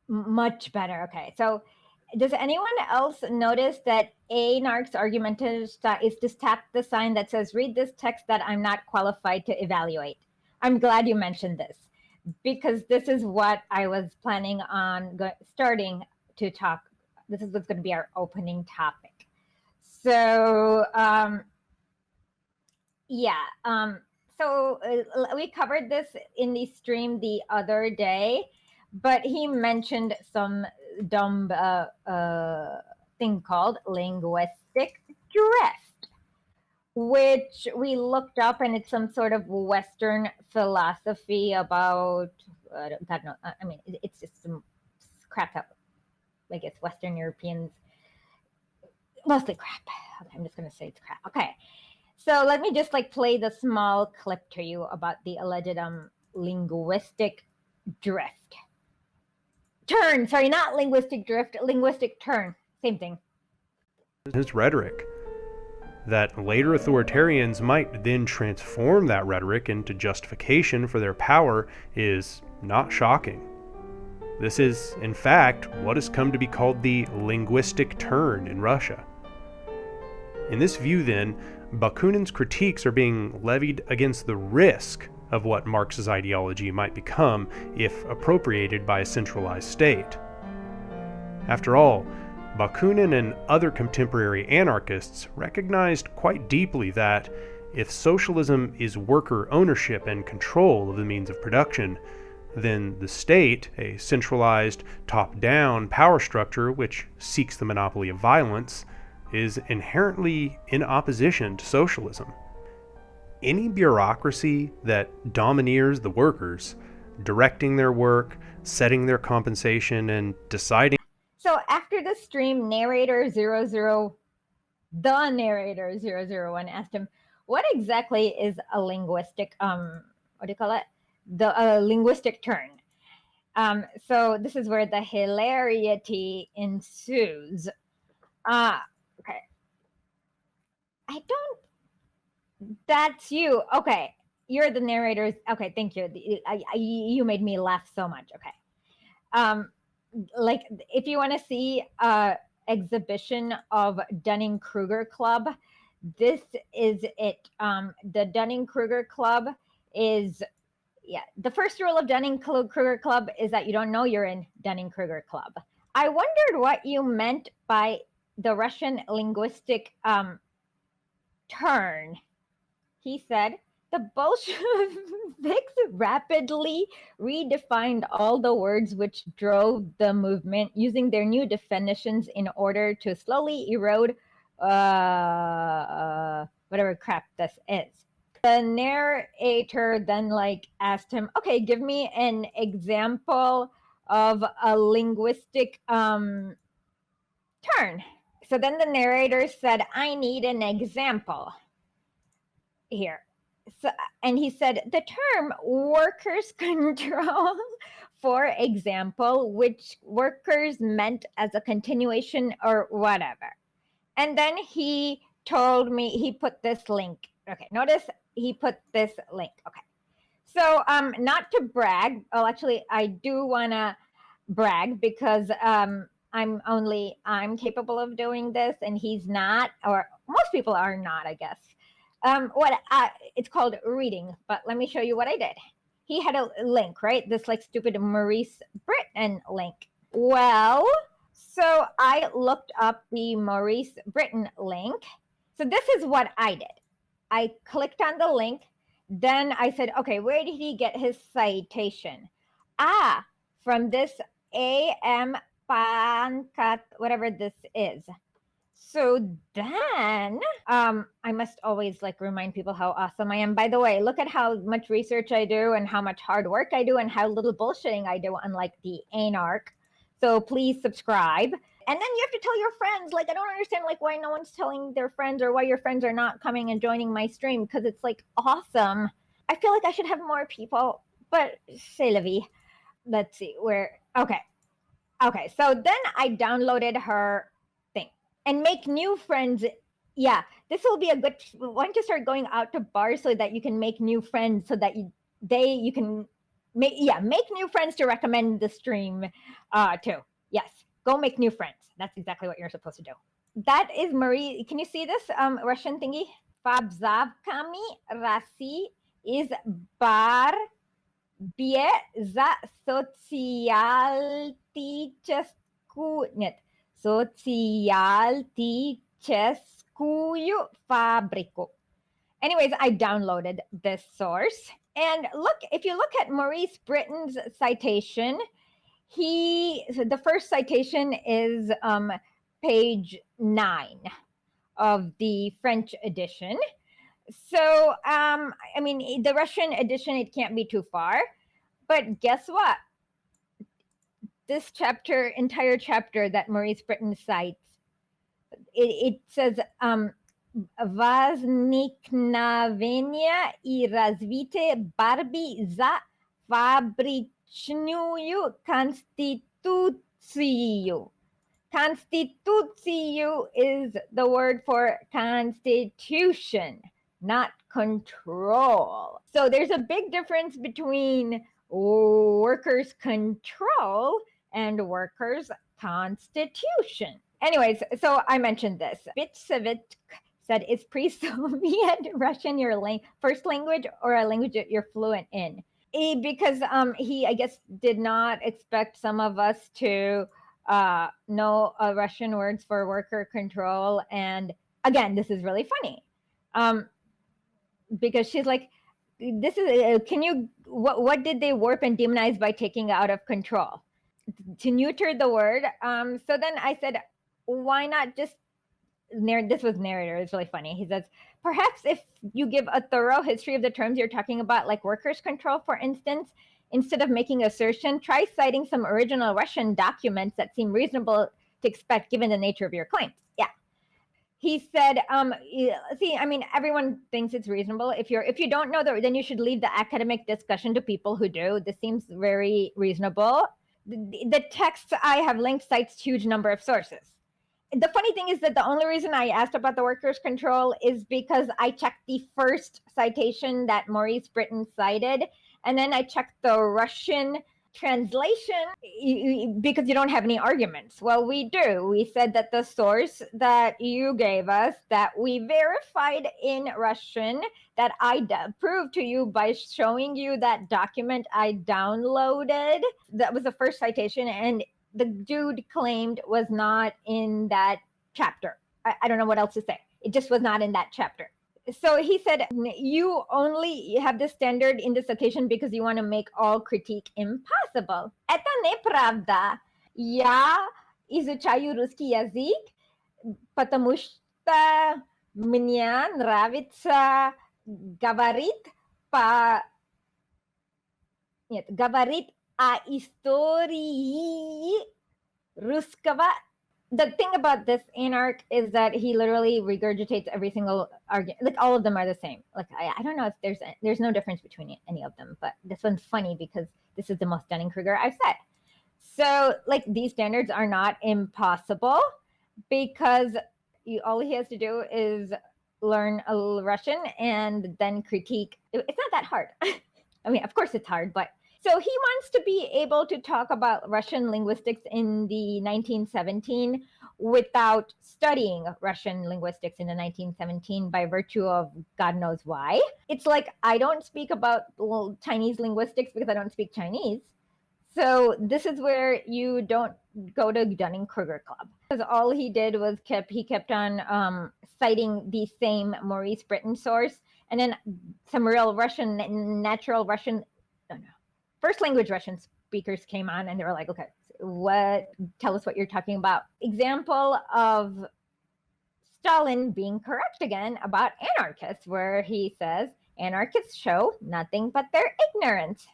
Much better. Okay. So does anyone else notice that A-Nark's argumentative style is just tap the sign that says, read this text that I'm not qualified to evaluate? I'm glad you mentioned this because this is what I was planning on starting to talk. This is what's going to be our opening topic. So, we covered this in the stream the other day, but he mentioned some dumb thing called linguistic drift, which we looked up, and it's some sort of Western philosophy about, God, no, I mean, it's just some crap that, I guess, Western Europeans, mostly crap. Okay, I'm just going to say it's crap. Okay. So let me just play the small clip to you about the alleged linguistic drift. Turn, sorry, not linguistic drift, linguistic turn. Same thing. His rhetoric. That later authoritarians might then transform that rhetoric into justification for their power is not shocking. This is, in fact, what has come to be called the linguistic turn in Russia. In this view, then, Bakunin's critiques are being levied against the risk of what Marx's ideology might become if appropriated by a centralized state. After all, Bakunin and other contemporary anarchists recognized quite deeply that if socialism is worker ownership and control of the means of production, then the state, a centralized, top-down power structure which seeks the monopoly of violence, is inherently in opposition to socialism. Any bureaucracy that domineers the workers, directing their work, setting their compensation, and deciding. So after the stream, narrator 001 asked him, what exactly is a linguistic, what do you call it? The linguistic turn. So this is where the hilarity ensues. Okay. That's you. Okay. You're the narrators. Okay. Thank you. You made me laugh so much. Okay. If you want to see exhibition of Dunning-Krueger Club, this is it. The Dunning-Krueger Club is, the first rule of Dunning-Krueger Club is that you don't know you're in Dunning-Krueger Club. I wondered what you meant by the Russian linguistic turn. He said, the Bolsheviks rapidly redefined all the words which drove the movement using their new definitions in order to slowly erode whatever crap this is. The narrator then asked him, okay, give me an example of a linguistic turn. So then the narrator said, I need an example here. So, and he said the term workers' control, for example, which workers meant as a continuation or whatever. And then he told me, he put this link. Okay, notice he put this link. Okay. So not to brag, well, actually, I do want to brag because I'm capable of doing this and he's not, or most people are not, I guess. It's called reading, but let me show you what I did. He had a link, right? This stupid Maurice Britton link. Well, so I looked up the Maurice Britton link. So this is what I did. I clicked on the link. Then I said, okay, where did he get his citation? From this A.M. Pankat, whatever this is. So then I must always remind people how awesome I am. By the way, look at how much research I do and how much hard work I do and how little bullshitting I do, unlike the A-Nark. So please subscribe. And then you have to tell your friends. I don't understand why no one's telling their friends or why your friends are not coming and joining my stream, because it's awesome. I feel like I should have more people, but c'est la vie. Let's see where. Okay. So then I downloaded her thing and make new friends. Yeah, this will be a good one to start going out to bars so that you can make new friends so that you can make new friends to recommend the stream to. Yes, go make new friends. That's exactly what you're supposed to do. That is Marie. Can you see this Russian thingy? Fabzavkami Rasi is bar bie za socialticheskую fabriku. Anyways, I downloaded this source. And look, if you look at Maurice Britton's citation, the first citation is page 9 of the French edition. So, I mean, the Russian edition, it can't be too far. But guess what? This entire chapter that Maurice Britton cites, it says, возникновение и развитие борьбы за фабричную конституцию. Constituцию is the word for constitution, not control. So there's a big difference between workers' control and workers' constitution. Anyways, so I mentioned this. Bitsevit said, is pre-Soviet Russian your first language or a language that you're fluent in? Because he, I guess, did not expect some of us to know Russian words for worker control. And again, this is really funny because she's like, this is, what did they warp and demonize by taking out of control? To neuter the word. So then I said, why not just this was narrator. It's really funny. He says, perhaps if you give a thorough history of the terms you're talking about, like workers' control, for instance, instead of making assertion, try citing some original Russian documents that seem reasonable to expect given the nature of your claims. Yeah. He said, see, I mean, everyone thinks it's reasonable. If you don't know that, then you should leave the academic discussion to people who do. This seems very reasonable. The text I have linked cites huge number of sources. The funny thing is that the only reason I asked about the workers' control is because I checked the first citation that Maurice Britton cited, and then I checked the Russian translation because you don't have any arguments. Well, we do. We said that the source that you gave us, that we verified in Russian, that I proved to you by showing you that document I downloaded, that was the first citation, and the dude claimed was not in that chapter. I don't know what else to say. It just was not in that chapter. So he said, you only have this standard in this occasion because you want to make all critique impossible. Это неправда. Я изучаю русский язык, потому что мне нравится говорить говорить о истории русского. The thing about this A-Nark is that he literally regurgitates every single argument. Like all of them are the same. Like I don't know if there's no difference between any of them, but this one's funny because this is the most Dunning-Krueger I've said. So like these standards are not impossible because all he has to do is learn Russian and then critique. It's not that hard. I mean, of course it's hard, but so he wants to be able to talk about Russian linguistics in the 1917 without studying Russian linguistics in the 1917 by virtue of God knows why. It's like I don't speak about Chinese linguistics because I don't speak Chinese. So this is where you don't go to Dunning-Krueger Club. Because all he did was he kept on citing the same Maurice Britton source, and then some real Russian, natural Russian, first language Russian speakers came on and they were like, okay, tell us what you're talking about. Example of Stalin being correct again about anarchists, where he says, anarchists show nothing but their ignorance.